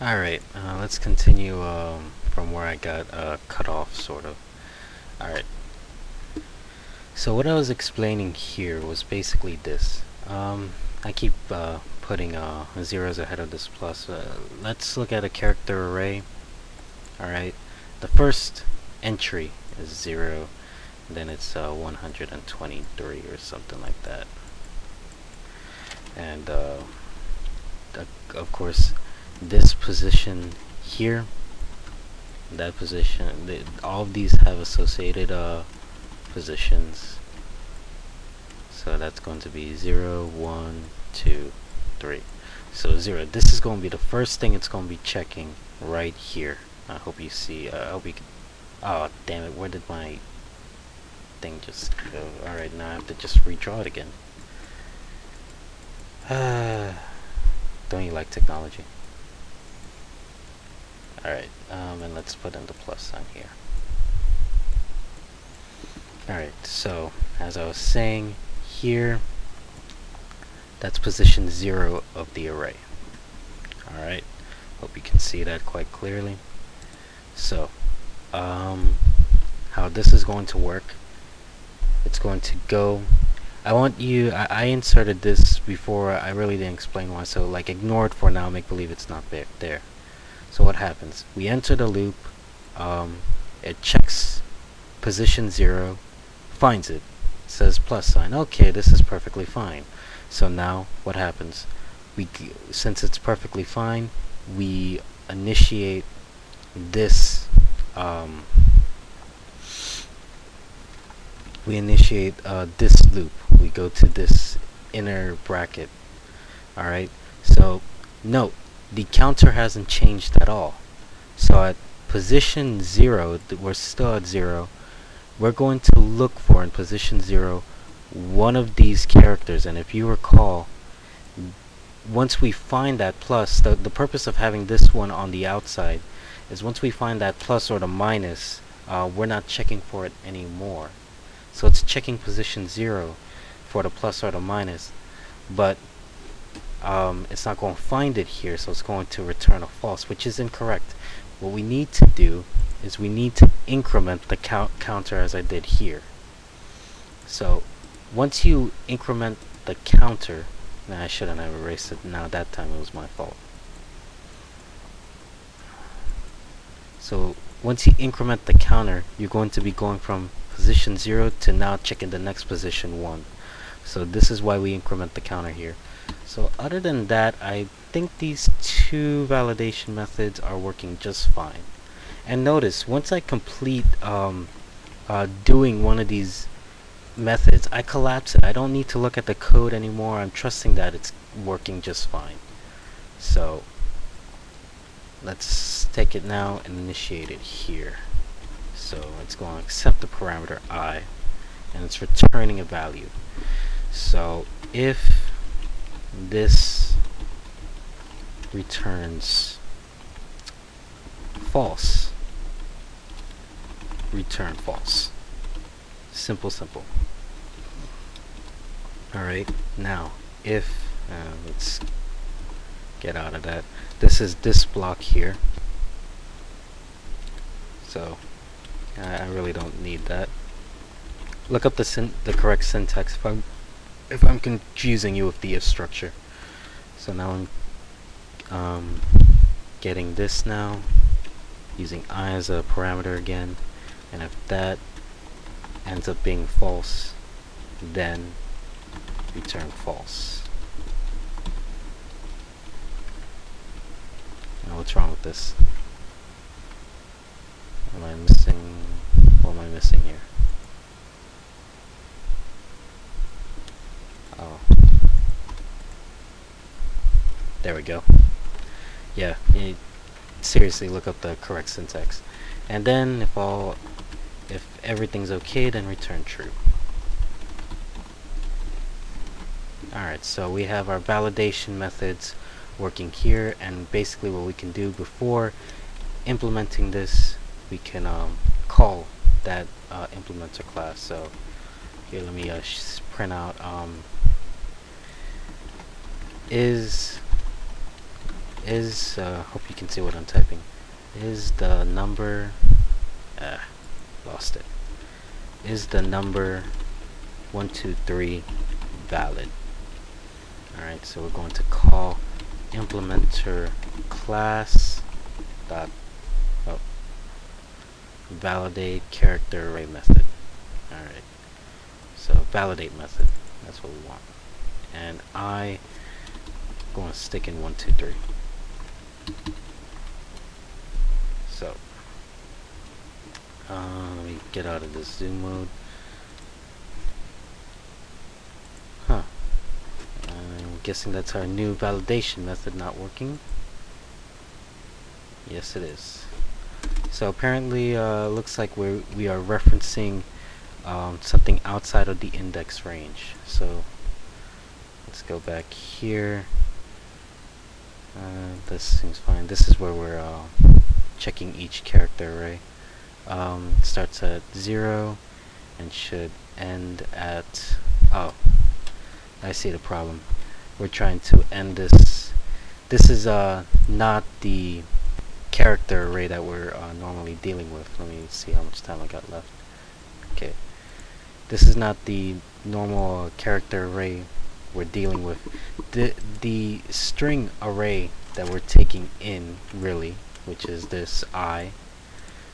Alright, let's continue from where I got cut off, sort of. Alright, so what I was explaining here was basically this. I keep putting zeros ahead of this plus. Let's look at a character array. Alright, the first entry is 0, then it's 123 or something like that. And of course, this position here, that position, all of these have associated positions, so that's going to be 0, 1, 2, 3. So 0, this is going to be the first thing it's going to be checking right here. I hope you see. I hope you can. Oh damn it, where did my thing just go? Alright, now I have to just redraw it again. Don't you like technology? Alright, and let's put in the plus sign here. Alright, so as I was saying here, that's position 0 of the array. Alright, hope you can see that quite clearly. So, how this is going to work, it's going to go, I inserted this before, I really didn't explain why, so like ignore it for now, make believe it's not there. So what happens? We enter the loop, it checks position 0, finds it, says plus sign, okay, this is perfectly fine. So now what happens? Since it's perfectly fine, we initiate this this loop. We go to this inner bracket. Alright, so note the counter hasn't changed at all. So at position 0, we're still at 0. We're going to look for in position 0 one of these characters, and if you recall, once we find that plus, the purpose of having this one on the outside is once we find that plus or the minus, we're not checking for it anymore. So it's checking position 0 for the plus or the minus, but it's not going to find it here, so it's going to return a false, which is incorrect. What we need to do is we need to increment the counter as I did here. So once you increment the counter, I shouldn't have erased it. Now that time it was my fault. So once you increment the counter, you're going to be going from position 0 to now checking the next position 1. So this is why we increment the counter here. So other than that, I think these two validation methods are working just fine. And notice, once I complete doing one of these methods, I collapse it. I don't need to look at the code anymore. I'm trusting that it's working just fine. So let's take it now and initiate it here. So it's going to accept the parameter I, and it's returning a value. So if this returns false, return false. Simple. Alright, now if let's get out of that. This is this block here, so I really don't need that. Look up the correct syntax if I'm confusing you with the if structure. So now I'm getting this now, using I as a parameter again, and if that ends up being false, then return false. Now what's wrong with this? Am I missing? What am I missing here? Oh, there we go. Yeah, seriously, look up the correct syntax, and then if everything's okay, then return true. Alright, so we have our validation methods working here, and basically what we can do before implementing this, we can call that implementer class. So here, let me print out is is hope you can see what I'm typing. Is the number lost it. Is the number 123 valid? Alright, so we're going to call implementer class dot validate character array method. Alright, so validate method, that's what we want. And I going to stick in 123. So let me get out of this zoom mode. I'm guessing that's our new validation method not working. Yes, it is. So apparently looks like we are referencing something outside of the index range. So let's go back here. This seems fine. This is where we're checking each character array. It starts at 0 and should end at, oh, I see the problem. We're trying to end this. This is not the character array that we're normally dealing with. Let me see how much time I got left. Okay, this is not the normal character array we're dealing with. The string array that we're taking in, really, which is this I,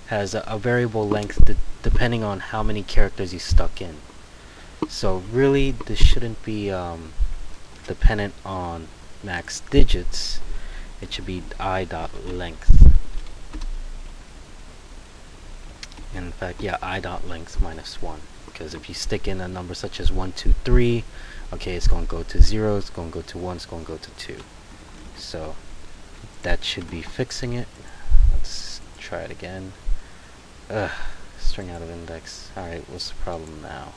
has a variable length depending on how many characters you stuck in. So really this shouldn't be dependent on max digits. It should be I.length. In fact, yeah, I.length minus 1. Because if you stick in a number such as 1, 2, 3, okay, it's going to go to 0, it's going to go to 1, it's going to go to 2. So that should be fixing it. Let's try it again. String out of index. Alright, what's the problem now?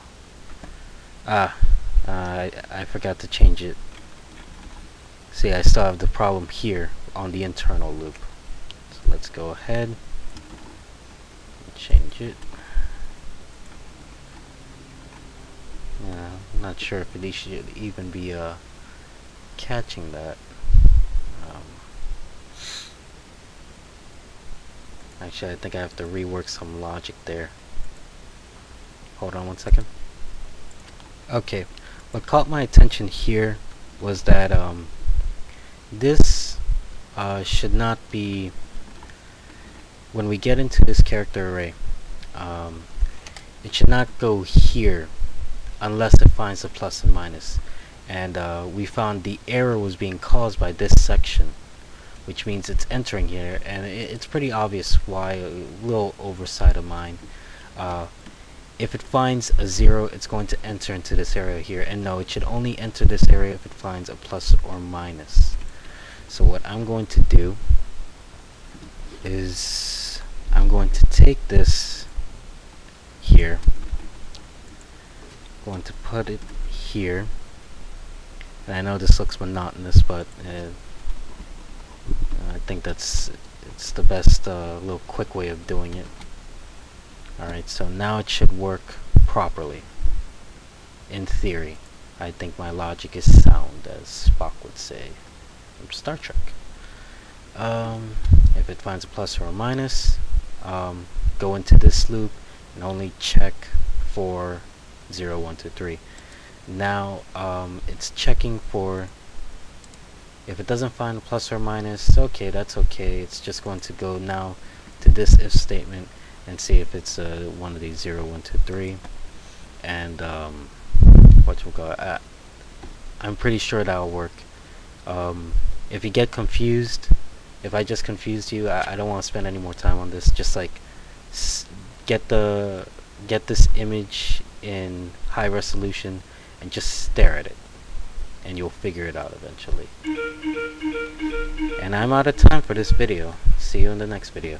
I forgot to change it. See, I still have the problem here on the internal loop. So let's go ahead and change it. I'm not sure if it should even be catching that. Actually, I think I have to rework some logic there. Hold on one second. Okay, what caught my attention here was that this should not be, when we get into this character array, it should not go here unless it finds a plus and minus. And we found the error was being caused by this section, which means it's entering here, and it's pretty obvious why. A little oversight of mine. If it finds a 0, it's going to enter into this area here, and no, it should only enter this area if it finds a plus or minus. So what I'm going to do is I'm going to take this here, going to put it here, and I know this looks monotonous, but I think it's the best little quick way of doing it. Alright, so now it should work properly. In theory. I think my logic is sound, as Spock would say from Star Trek. If it finds a plus or a minus, go into this loop and only check for 0, 1, 2, 3. Now it's checking for, if it doesn't find a plus or minus, okay, that's okay. It's just going to go now to this if statement and see if it's one of these 0, 1, 2, 3. And I'm pretty sure that'll work. If you get confused, if I just confused you, I don't want to spend any more time on this. Just like get this image in high resolution and just stare at it, and you'll figure it out eventually. And I'm out of time for this video. See you in the next video.